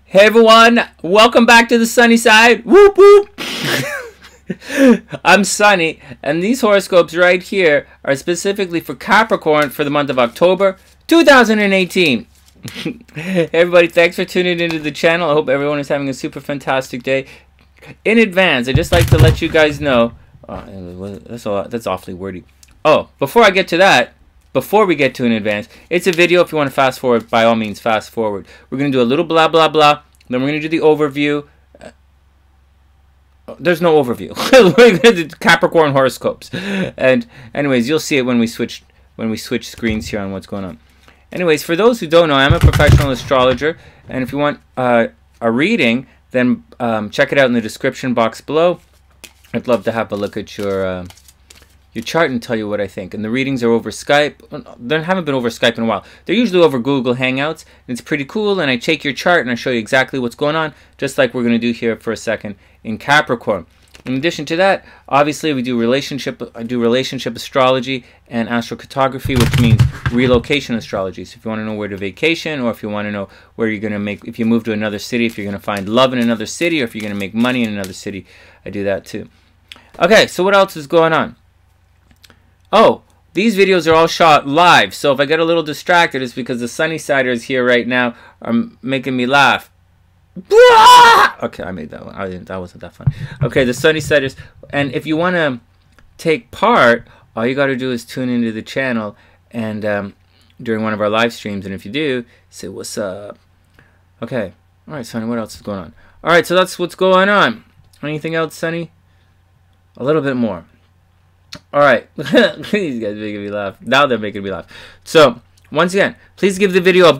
Hey everyone, welcome back to the sunny side. Whoop whoop. I'm Sunny, and these horoscopes right here are specifically for Capricorn for the month of October 2018. Hey everybody, thanks for tuning into the channel. I hope everyone is having a super fantastic day. In advance, I'd just like to let you guys know, that's awfully wordy. Oh, before I get to that, before we get to in advance, it's a video. If you want to fast forward, by all means fast forward. We're going to do a little blah blah blah, then we're going to do the overview. There's no overview. We're going to do Capricorn horoscopes. And anyways, you'll see it when we switch screens here on what's going on. Anyways, for those who don't know, I'm a professional astrologer, and if you want a reading, then check it out in the description box below. I'd love to have a look at your chart and tell you what I think. And the readings are over Skype. They haven't been over Skype in a while. They're usually over Google Hangouts. And it's pretty cool. And I take your chart and I show you exactly what's going on, just like we're going to do here for a second in Capricorn. In addition to that, obviously we do I do relationship astrology and astrocartography, which means relocation astrology. So if you want to know where to vacation, or if you want to know where you're going to if you move to another city, if you're going to find love in another city, or if you're going to make money in another city, I do that too. Okay, so what else is going on? Oh, these videos are all shot live, so if I get a little distracted, it's because the SunnySiders here right now are making me laugh. Okay, I made that one. That wasn't that fun. Okay, the SunnySiders, and if you want to take part, all you got to do is tune into the channel and during one of our live streams, and if you do, say what's up. Okay, all right, Sunny, what else is going on? All right, so that's what's going on. Anything else, Sunny? A little bit more. All right, these guys making me laugh. Now they're making me laugh. So once again, please give the video a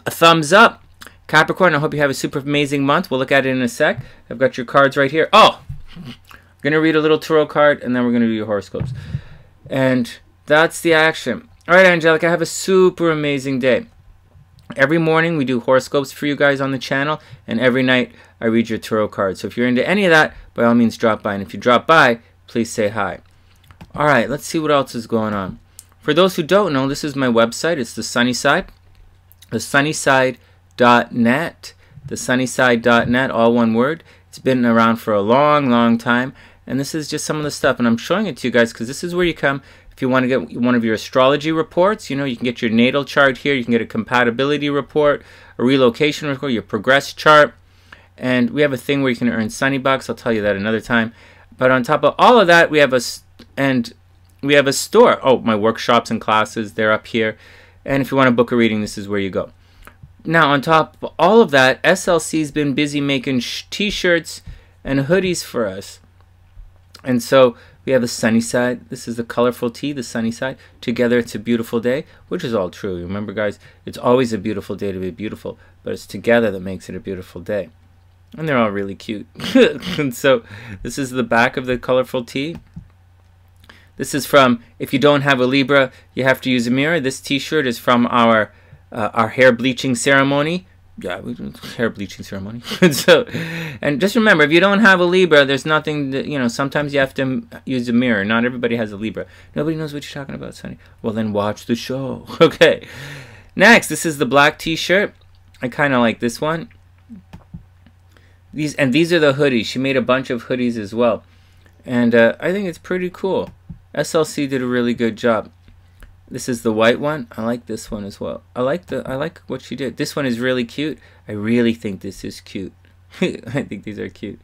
thumbs up. Capricorn, I hope you have a super amazing month. We'll look at it in a sec. I've got your cards right here. Oh, I'm gonna read a little tarot card, and then we're gonna do your horoscopes. And that's the action. All right, Angelica, have a super amazing day. Every morning we do horoscopes for you guys on the channel, and every night I read your tarot cards. So if you're into any of that, by all means drop by. And if you drop by, please say hi. All right, let's see what else is going on. For those who don't know, this is my website. It's the SunnySide, TheSunnySide.net, TheSunnySide.net, all one word. It's been around for a long, long time, and this is just some of the stuff. And I'm showing it to you guys because this is where you come if you want to get one of your astrology reports. You know, you can get your natal chart here. You can get a compatibility report, a relocation report, your progress chart, and we have a thing where you can earn Sunny Bucks. I'll tell you that another time. But on top of all of that, we have a store. Oh, my workshops and classes, they're up here. And if you want to book a reading, this is where you go. Now, on top of all of that, SLC's been busy making t-shirts and hoodies for us. And so we have the SunnySide. This is the colorful tee, the SunnySide. Together, it's a beautiful day, which is all true. Remember, guys, it's always a beautiful day to be beautiful, but it's together that makes it a beautiful day. And they're all really cute. And so this is the back of the colorful tee. This is from, if you don't have a Libra, you have to use a mirror. This t-shirt is from our hair bleaching ceremony. Yeah, we do hair bleaching ceremony. And just remember, if you don't have a Libra, there's nothing that, you know, sometimes you have to use a mirror. Not everybody has a Libra. Nobody knows what you're talking about, Sunny. Well, then watch the show. Okay. Next, this is the black t-shirt. I kind of like this one. These are the hoodies. She made a bunch of hoodies as well. And I think it's pretty cool. SLC did a really good job. This is the white one. I like this one as well. I like what she did. This one is really cute. I really think this is cute. I think these are cute.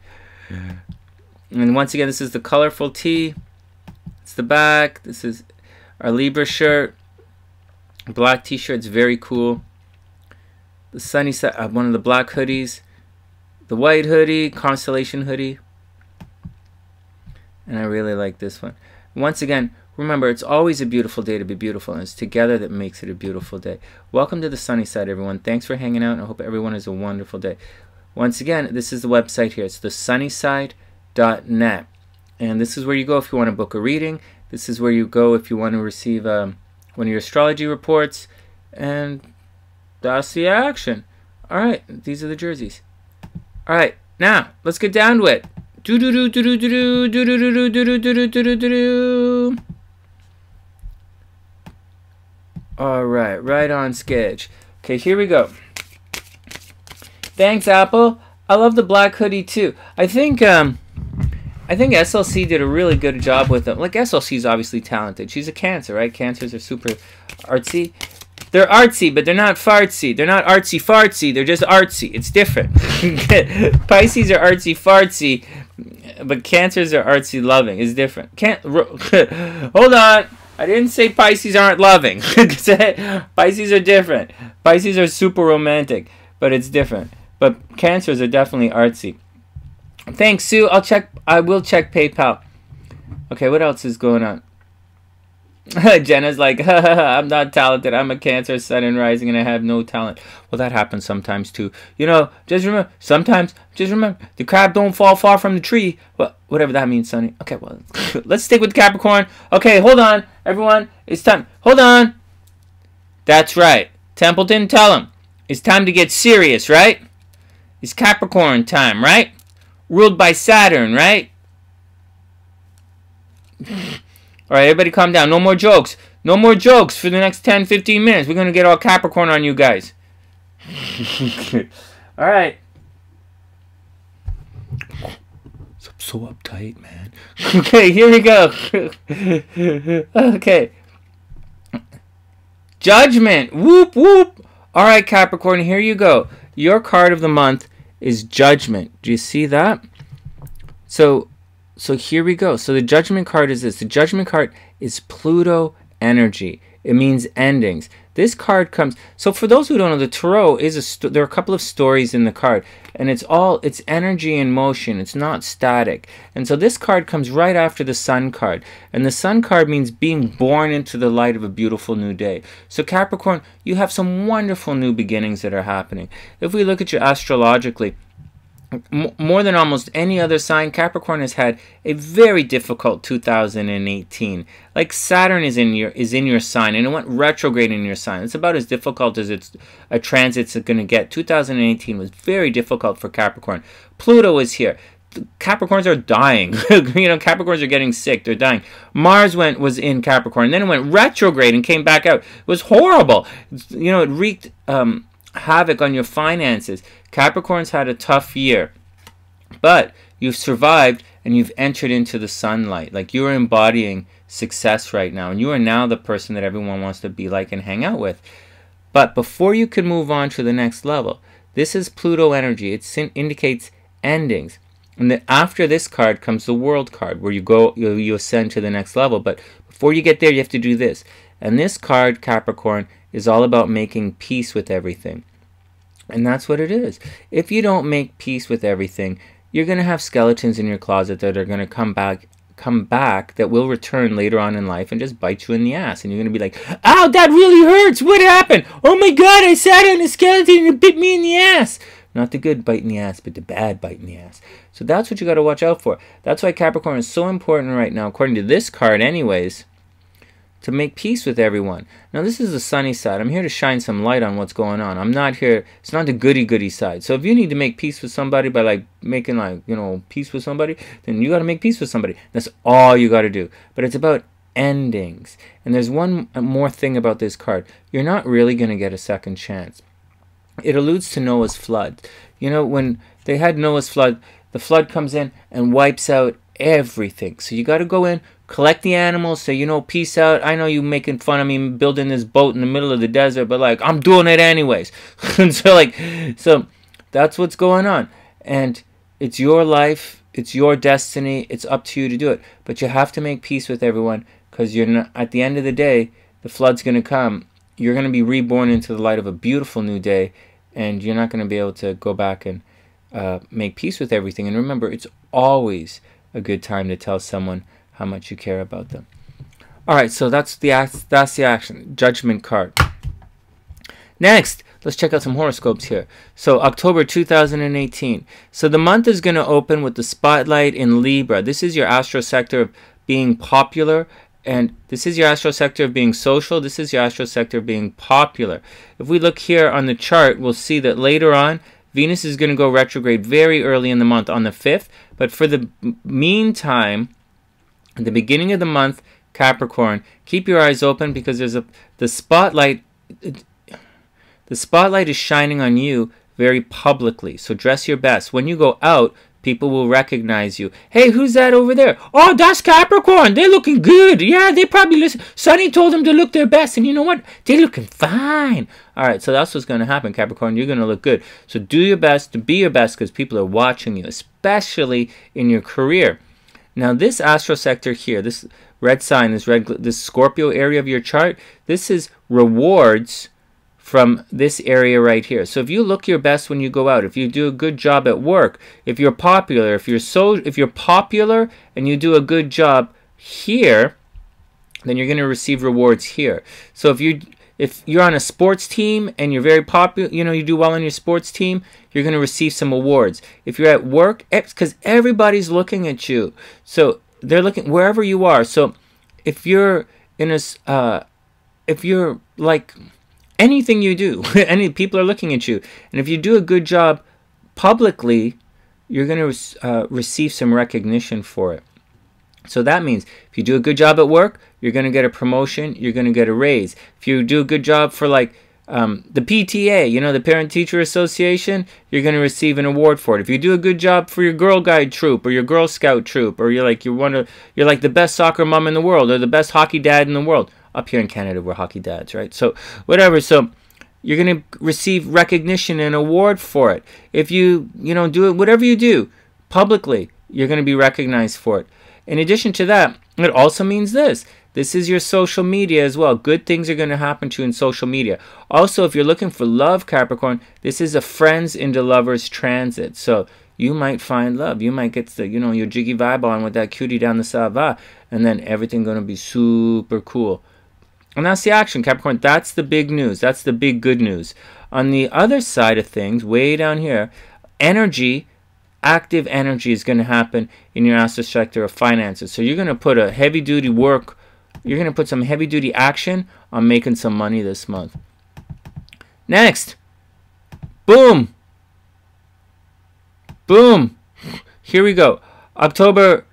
And once again, this is the colorful tee. It's the back. This is our Libra shirt. Black t-shirt's very cool. The SunnySide, one of the black hoodies. The white hoodie, constellation hoodie. And I really like this one. Once again, remember, it's always a beautiful day to be beautiful, and it's together that makes it a beautiful day. Welcome to the SunnySide, everyone. Thanks for hanging out, and I hope everyone has a wonderful day. Once again, this is the website here. It's TheSunnySide.net. And this is where you go if you want to book a reading. This is where you go if you want to receive one of your astrology reports. And that's the action. All right, these are the jerseys. All right, now let's get down to it. All right, right on sketch. Okay, here we go. Thanks, Apple. I love the black hoodie too. I think SLC did a really good job with them. Like, SLC is obviously talented. She's a Cancer, right? Cancers are super artsy. They're artsy, but they're not fartsy. They're not artsy fartsy. They're just artsy. It's different. Pisces are artsy fartsy, but Cancers are artsy loving. It's different. Hold on. I didn't say Pisces aren't loving. Pisces are different. Pisces are super romantic, but it's different. But Cancers are definitely artsy. Thanks, Sue. I will check PayPal. Okay, what else is going on? Jenna's like, I'm not talented. I'm a Cancer, Sun and Rising, and I have no talent. Well, that happens sometimes too. You know, just remember, the crab don't fall far from the tree. Well, whatever that means, Sunny. Okay, well, let's stick with Capricorn. Okay, hold on, everyone. It's time. Hold on. That's right. Templeton, tell him. It's time to get serious, right? It's Capricorn time, right? Ruled by Saturn, right? Alright, everybody calm down. No more jokes. No more jokes for the next 10, 15 minutes. We're going to get all Capricorn on you guys. Alright. I'm so uptight, man. Okay, here we go. Okay. Judgment. Whoop, whoop. Alright, Capricorn, here you go. Your card of the month is Judgment. Do you see that? So here we go. So the Judgment card is this. The Judgment card is Pluto energy. It means endings. This card comes... So for those who don't know, the Tarot is there are a couple of stories in the card. And it's energy in motion. It's not static. And so this card comes right after the Sun card. And the Sun card means being born into the light of a beautiful new day. So Capricorn, you have some wonderful new beginnings that are happening. If we look at you astrologically, more than almost any other sign, Capricorn has had a very difficult 2018. Like, Saturn is in your sign, and it went retrograde in your sign. It's about as difficult as a transit's going to get. 2018 was very difficult for Capricorn. Pluto is here. Capricorns are dying. You know, Capricorns are getting sick. They're dying. Mars was in Capricorn, then it went retrograde and came back out. It was horrible. You know, it wreaked havoc on your finances. Capricorn's had a tough year, but you've survived and you've entered into the sunlight. Like, you are embodying success right now, and you are now the person that everyone wants to be like and hang out with. But before you can move on to the next level, this is Pluto energy. It indicates endings. And then after this card comes the World card, where you ascend to the next level. But before you get there, you have to do this. And this card, Capricorn, is all about making peace with everything. And that's what it is. If you don't make peace with everything, you're going to have skeletons in your closet that are going to come back that will return later on in life and just bite you in the ass. And you're going to be like, ow, that really hurts. What happened? Oh my God, I sat on a skeleton and it bit me in the ass. Not the good bite in the ass, but the bad bite in the ass. So that's what you got to watch out for. That's why Capricorn is so important right now, according to this card anyways, to make peace with everyone. Now, this is the sunny side. I'm here to shine some light on what's going on. I'm not here, it's not the goody-goody side. So if you need to make peace with somebody by, like, making, like, you know, peace with somebody, then you got to make peace with somebody. That's all you got to do. But it's about endings. And there's one more thing about this card. You're not really going to get a second chance. It alludes to Noah's flood. You know, when they had Noah's flood, the flood comes in and wipes out everything. So you got to go in, collect the animals, say, you know, peace out. I know you making fun of me building this boat in the middle of the desert, but, like, I'm doing it anyways. And so that's what's going on. And it's your life, it's your destiny, it's up to you to do it. But you have to make peace with everyone, because you're not, at the end of the day, the flood's going to come. You're going to be reborn into the light of a beautiful new day, and you're not going to be able to go back and make peace with everything. And remember, it's always a good time to tell someone how much you care about them. Alright, so that's the action. Judgment card. Next, let's check out some horoscopes here. So, October 2018. So, the month is going to open with the spotlight in Libra. This is your astro sector of being popular, and this is your astro sector of being social. This is your astro sector of being popular. If we look here on the chart, we'll see that later on, Venus is going to go retrograde very early in the month on the 5th. But for the meantime, at the beginning of the month, Capricorn, keep your eyes open, because there's the spotlight is shining on you very publicly. So dress your best. When you go out, people will recognize you. Hey, who's that over there? Oh, that's Capricorn. They're looking good. Yeah, they probably listen. Sunny told them to look their best. And you know what? They're looking fine. All right, so that's what's going to happen, Capricorn. You're going to look good. So do your best to be your best because people are watching you, especially in your career. Now, this astro sector here, this red sign, this Scorpio area of your chart, this is rewards from this area right here. So if you look your best when you go out, if you do a good job at work, if you're popular, if you're popular and you do a good job here, then you're going to receive rewards here. So if you're on a sports team and you're very popular, you do well on your sports team, you're going to receive some awards. If you're at work, because everybody's looking at you, so they're looking wherever you are. So if you're in if you're like anything you do, people are looking at you. And if you do a good job publicly, you're going to receive some recognition for it. So that means if you do a good job at work, you're going to get a promotion, you're going to get a raise. If you do a good job for like the PTA, the Parent Teacher Association, you're going to receive an award for it. If you do a good job for your Girl Guide troop or your Girl Scout troop, or you're like the best soccer mom in the world or the best hockey dad in the world. Up here in Canada, we're hockey dads, right? So whatever. So you're going to receive recognition and award for it. If you, do it, whatever you do publicly, you're going to be recognized for it. In addition to that, it also means this. This is your social media as well. Good things are going to happen to you in social media. Also, if you're looking for love, Capricorn, this is a friends into lovers transit. So you might find love. You might get your jiggy vibe on with that cutie down the Sava, and then everything going to be super cool. And that's the action, Capricorn. That's the big news. That's the big good news. On the other side of things, way down here, active energy is going to happen in your astro sector of finances. So you're going to put a heavy-duty work, you're going to put some heavy-duty action on making some money this month. Next. Boom. Boom. Here we go. October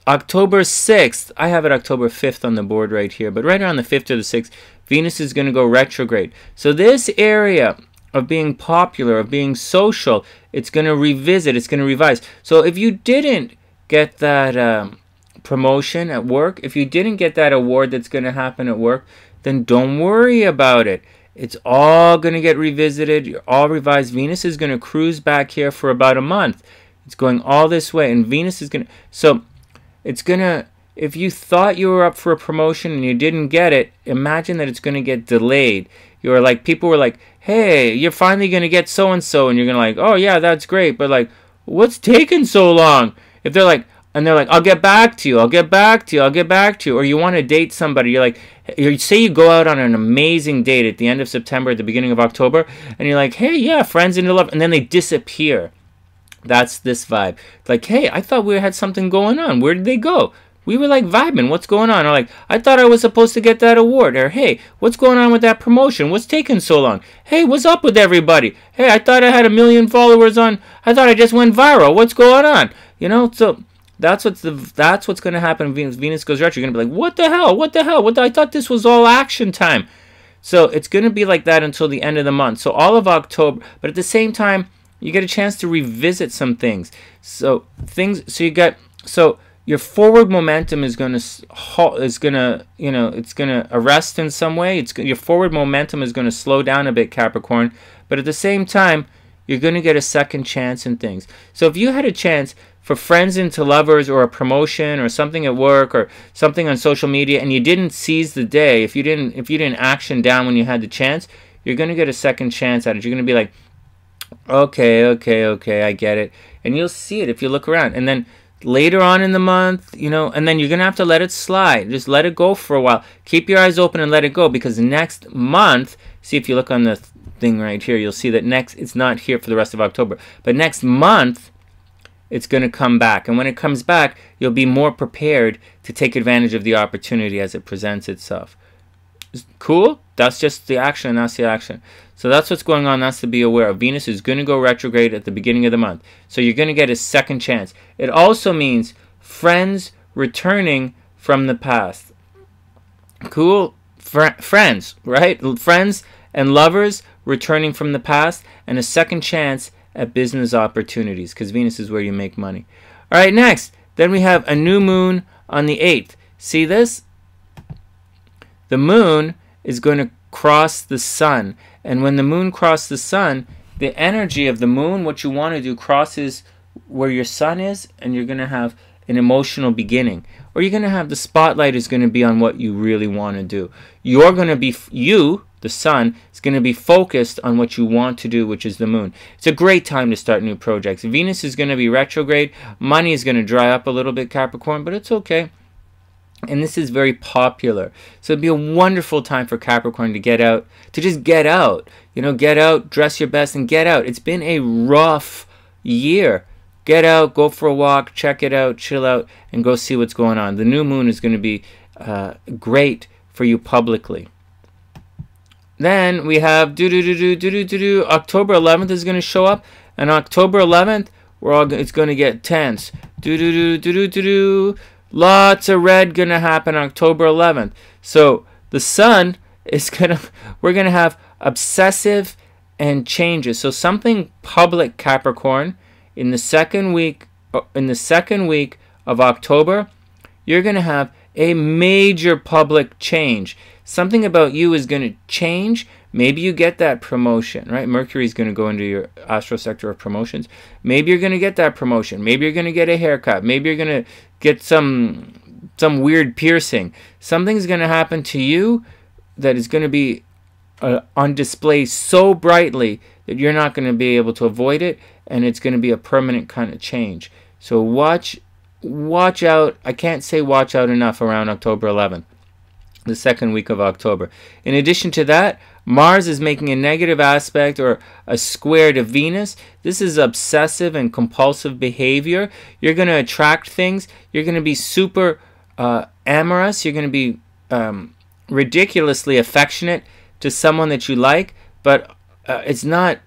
6th, I have it October 5th on the board right here, but right around the 5th or the 6th, Venus is going to go retrograde. So this area of being popular, of being social, it's going to revisit, it's going to revise. So if you didn't get that promotion at work, if you didn't get that award that's going to happen at work, then don't worry about it. It's all going to get revisited. You're all revised. Venus is going to cruise back here for about a month. It's going all this way, and Venus is going to... So it's going to, if you thought you were up for a promotion and you didn't get it, imagine that it's going to get delayed. You're like, people were like, hey, you're finally going to get so-and-so, and you're going to like, oh yeah, that's great, but like, what's taking so long? If they're like, and they're like, I'll get back to you, I'll get back to you, I'll get back to you, or you want to date somebody, you're like, say you go out on an amazing date at the end of September, at the beginning of October, and you're like, hey, yeah, friends into love, and then they disappear. That's this vibe. Like, hey, I thought we had something going on. Where did they go? We were like vibing. What's going on? Or like, I thought I was supposed to get that award. Or hey, what's going on with that promotion? What's taking so long? Hey, what's up with everybody? Hey, I thought I had 1 million followers on. I thought I just went viral. What's going on? So that's what's going to happen. Venus goes retro. You're going to be like, what the hell? What the hell? I thought this was all action time. So it's going to be like that until the end of the month. So all of October. But at the same time, you get a chance to revisit some things. So your forward momentum is going to arrest in some way. Your forward momentum is going to slow down a bit, Capricorn. But at the same time, you're going to get a second chance in things. So if you had a chance for friends into lovers or a promotion or something at work or something on social media and you didn't seize the day, if you didn't action down when you had the chance, you're going to get a second chance at it. You're going to be like, okay, I get it. And you'll see it if you look around. And then later on in the month, and then you're going to have to let it slide. Just let it go for a while. Keep your eyes open and let it go, because next month, see if you look on the thing right here, you'll see that it's not here for the rest of October. But next month, it's going to come back. And when it comes back, you'll be more prepared to take advantage of the opportunity as it presents itself. Cool? That's just the action. That's the action. So that's what's going on. That's to be aware of. Venus is going to go retrograde at the beginning of the month. So you're going to get a second chance. It also means friends returning from the past. Cool? Friends, right? Friends And lovers returning from the past, and a second chance at business opportunities, because Venus is where you make money. All right, next. Then we have a new moon on the 8th. See this? The moon is going to cross the sun. And when the moon crosses the sun, the energy of the moon, what you want to do, crosses where your sun is, and you're going to have an emotional beginning. Or you're going to have the spotlight is going to be on what you really want to do. You're going to be, you, the sun, is going to be focused on what you want to do, which is the moon. It's a great time to start new projects. Venus is going to be retrograde. Money is going to dry up a little bit, Capricorn, but it's okay. And this is very popular. So it'd be a wonderful time for Capricorn to get out, to just get out. You know, get out, dress your best, and get out. It's been a rough year. Get out, go for a walk, check it out, chill out, and go see what's going on. The new moon is going to be great for you publicly. Then we have October 11th is going to show up, and October 11th it's going to get tense. Lots of red going to happen October 11th. So the sun is we're going to have obsessive and changes. So something public, Capricorn, in the second week of October, you're going to have a major public change. Something about you is going to change. Maybe you get that promotion, right? Mercury is going to go into your astro sector of promotions. Maybe you're going to get that promotion. Maybe you're going to get a haircut. Maybe you're going to get some weird piercing. Something's going to happen to you that is going to be on display so brightly that you're not going to be able to avoid it, and it's going to be a permanent kind of change. So watch out. I can't say watch out enough around October 11th, the second week of October. In addition to that, Mars is making a negative aspect or a square to Venus. This is obsessive and compulsive behavior. You're going to attract things. You're going to be super amorous. You're going to be ridiculously affectionate to someone that you like, but it's not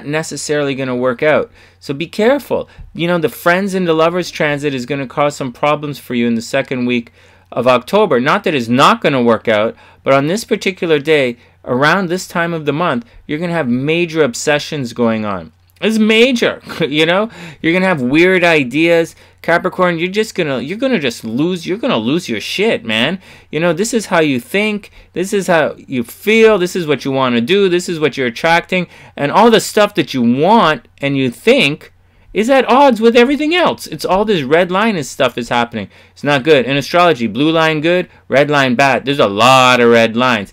necessarily going to work out. So be careful. You know, the friends into lovers transit is going to cause some problems for you in the second week of October. Not that it's not going to work out, but on this particular day, around this time of the month, you're going to have major obsessions going on. It's major, you know? You're going to have weird ideas. Capricorn, you're going to lose your shit, man. You know, this is how you think, this is how you feel, this is what you want to do, this is what you're attracting, and all the stuff that you want and you think is at odds with everything else. It's all this red line and stuff is happening. It's not good. In astrology, blue line good, red line bad. There's a lot of red lines.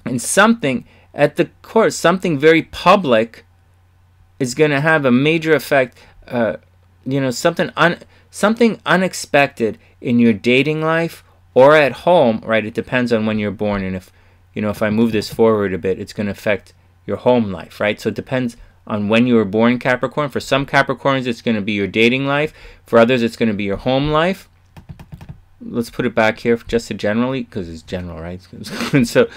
And something at the core, something very public is going to have a major effect. You know, something unexpected in your dating life or at home, right? It depends on when you're born, and if I move this forward a bit, it's going to affect your home life, right? So it depends on when you were born, Capricorn. For some Capricorns, it's going to be your dating life. For others, it's going to be your home life. Let's put it back here just to generally, because it's general, right? So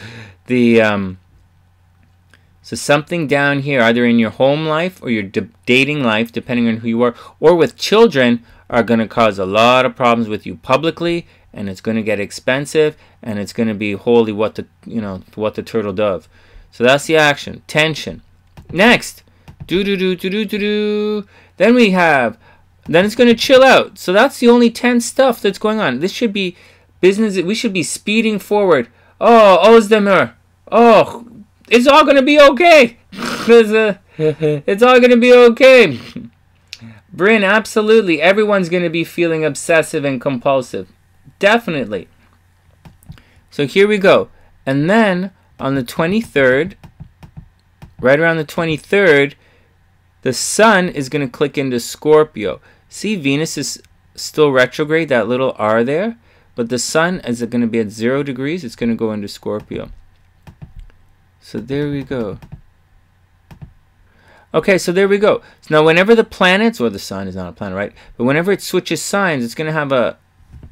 so something down here, either in your home life or your dating life, depending on who you are, or with children, are going to cause a lot of problems with you publicly, and it's going to get expensive, and it's going to be holy what the turtle dove. So that's the action. Tension. Next. Then it's going to chill out. So that's the only tense stuff that's going on. This should be business. We should be speeding forward. Oh, Ozdemir. Oh, it's all going to be okay. It's all going to be okay. Bryn, absolutely. Everyone's going to be feeling obsessive and compulsive. Definitely. So here we go. And then on the 23rd, right around the 23rd, the sun is going to click into Scorpio. See, Venus is still retrograde, that little R there. But the sun is going to be at 0 degrees. It's going to go into Scorpio. So there we go. Okay, so there we go. So now whenever the planets, or the sun is not a planet, right? But whenever it switches signs, it's going to have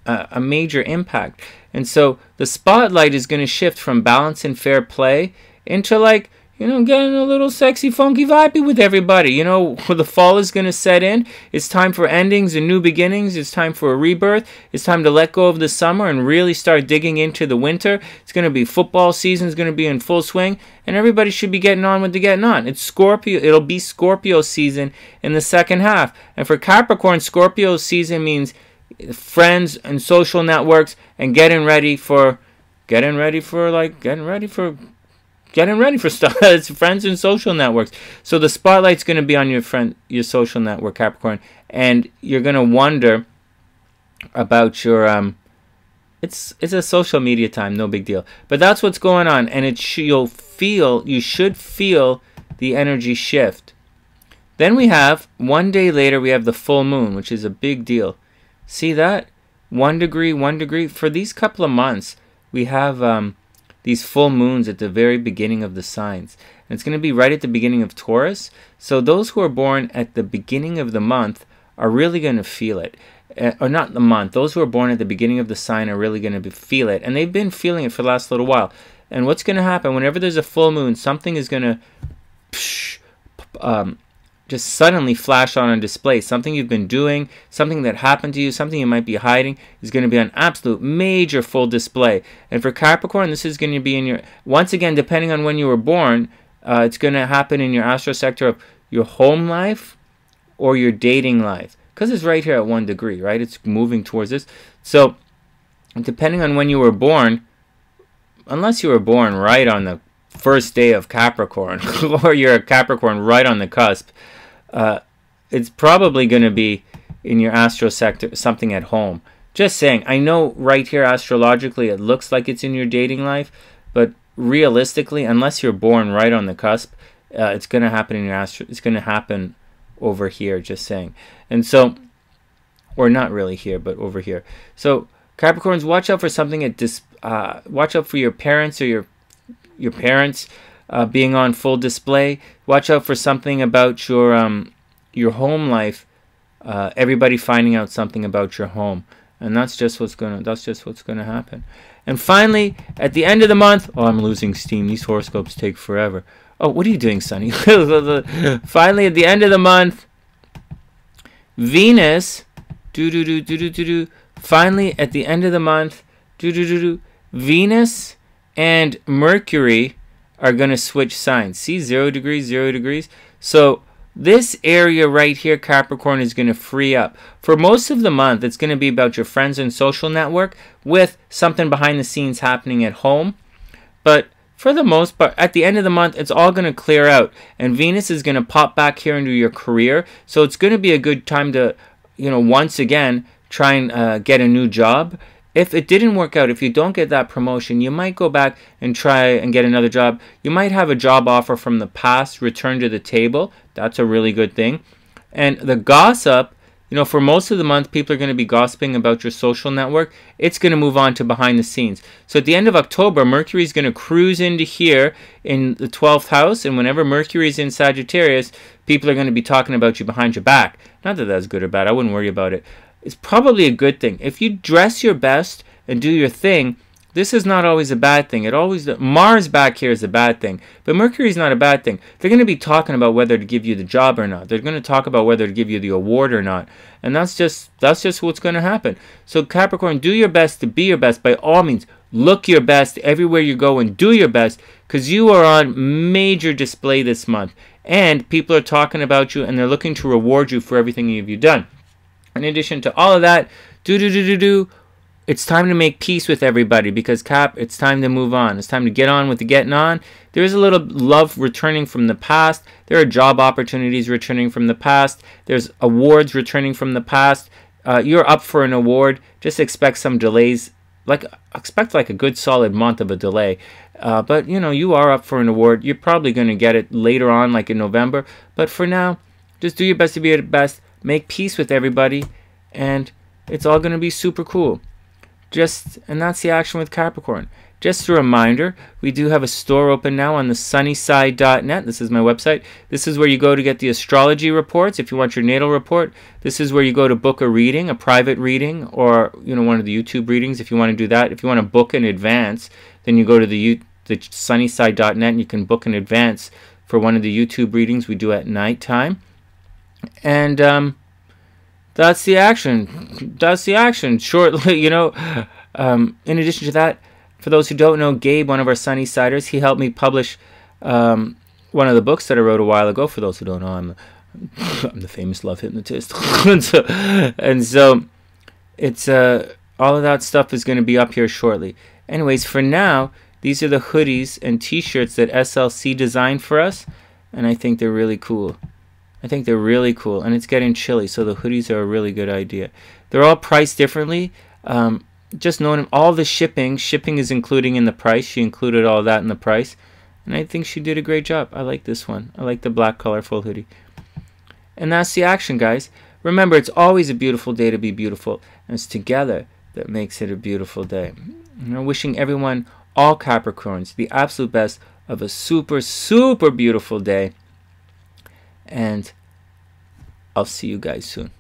a major impact. And so the spotlight is going to shift from balance and fair play into, like, getting a little sexy, funky, vibey with everybody. The fall is going to set in. It's time for endings and new beginnings. It's time for a rebirth. It's time to let go of the summer and really start digging into the winter. It's going to be football season. It's going to be in full swing. And everybody should be getting on with the getting on. It's Scorpio. It'll be Scorpio season in the second half. And for Capricorn, Scorpio season means friends and social networks and getting ready for stuff. It's friends and social networks. So the spotlight's going to be on your social network, Capricorn, and you're going to wonder about your it's a social media time, no big deal. But that's what's going on, and you should feel the energy shift. Then we have 1 day later we have the full moon, which is a big deal. See that? 1 degree, 1 degree. For these couple of months, we have these full moons at the very beginning of the signs. And it's going to be right at the beginning of Taurus. So those who are born at the beginning of the month are really going to feel it. Or not the month. Those who are born at the beginning of the sign are really going to feel it. And they've been feeling it for the last little while. And what's going to happen, whenever there's a full moon, something is going to just suddenly flash on display. Something you've been doing, something that happened to you, something you might be hiding is going to be on absolute major full display. And for Capricorn, this is going to be in your, once again, depending on when you were born, it's going to happen in your astro sector of your home life or your dating life. Because it's right here at 1 degree, right? It's moving towards this. So, depending on when you were born, unless you were born right on the first day of Capricorn, or you're a Capricorn right on the cusp, it's probably going to be in your astro sector, something at home. Just saying, I know right here astrologically it looks like it's in your dating life, but realistically, unless you're born right on the cusp, it's going to happen in your astro. It's going to happen over here. Just saying, and so, or not really here, but over here. So Capricorns, watch out for something at watch out for your parents or your parents being on full display. Watch out for something about your home life. Everybody finding out something about your home, and that's just what's gonna happen. And finally, at the end of the month, oh, I'm losing steam. These horoscopes take forever. Oh, what are you doing, Sunny? Finally, at the end of the month, Venus. Finally, at the end of the month, Venus and Mercury are going to switch signs. See, 0 degrees, 0 degrees. So this area right here, Capricorn, is going to free up. For most of the month, it's going to be about your friends and social network with something behind the scenes happening at home. But for the most part, at the end of the month, it's all going to clear out. And Venus is going to pop back here into your career. So it's going to be a good time to, once again, try and get a new job. If it didn't work out, if you don't get that promotion, you might go back and try and get another job. You might have a job offer from the past return to the table. That's a really good thing. And the gossip, for most of the month, people are going to be gossiping about your social network. It's going to move on to behind the scenes. So at the end of October, Mercury is going to cruise into here in the 12th house. And whenever Mercury is in Sagittarius, people are going to be talking about you behind your back. Not that that's good or bad. I wouldn't worry about it. It's probably a good thing. If you dress your best and do your thing, this is not always a bad thing. Mars back here is a bad thing, but Mercury is not a bad thing. They're going to be talking about whether to give you the job or not. They're going to talk about whether to give you the award or not, and that's just what's going to happen. So Capricorn, do your best to be your best. By all means, look your best everywhere you go and do your best, because you are on major display this month, and people are talking about you and they're looking to reward you for everything you've done. In addition to all of that, it's time to make peace with everybody, because it's time to move on. It's time to get on with the getting on. There is a little love returning from the past. There are job opportunities returning from the past. There's awards returning from the past. You're up for an award. Just expect some delays. Expect a good solid month of a delay. But you are up for an award. You're probably going to get it later on, like in November. But for now, just do your best to be your best. Make peace with everybody, and it's all going to be super cool. And that's the action with Capricorn. Just a reminder, we do have a store open now on TheSunnySide.net. This is my website. This is where you go to get the astrology reports if you want your natal report. This is where you go to book a reading, a private reading, or one of the YouTube readings if you want to do that. If you want to book in advance, then you go to the the SunnySide.net, and you can book in advance for one of the YouTube readings we do at nighttime. And that's the action. That's the action. Shortly, you know. In addition to that, for those who don't know, Gabe, one of our SunnySiders, he helped me publish one of the books that I wrote a while ago. For those who don't know, I'm the famous love hypnotist. and so it's all of that stuff is going to be up here shortly. Anyways, for now, these are the hoodies and t-shirts that SLC designed for us, and I think they're really cool. I think they're really cool, and it's getting chilly, so the hoodies are a really good idea. They're all priced differently. Just knowing all the shipping is including in the price. She included all that in the price, and I think she did a great job. I like this one. I like the black colorful hoodie. And that's the action, guys. Remember, it's always a beautiful day to be beautiful, and it's together that makes it a beautiful day. And I'm wishing everyone, all Capricorns, the absolute best of a super, super beautiful day. And I'll see you guys soon.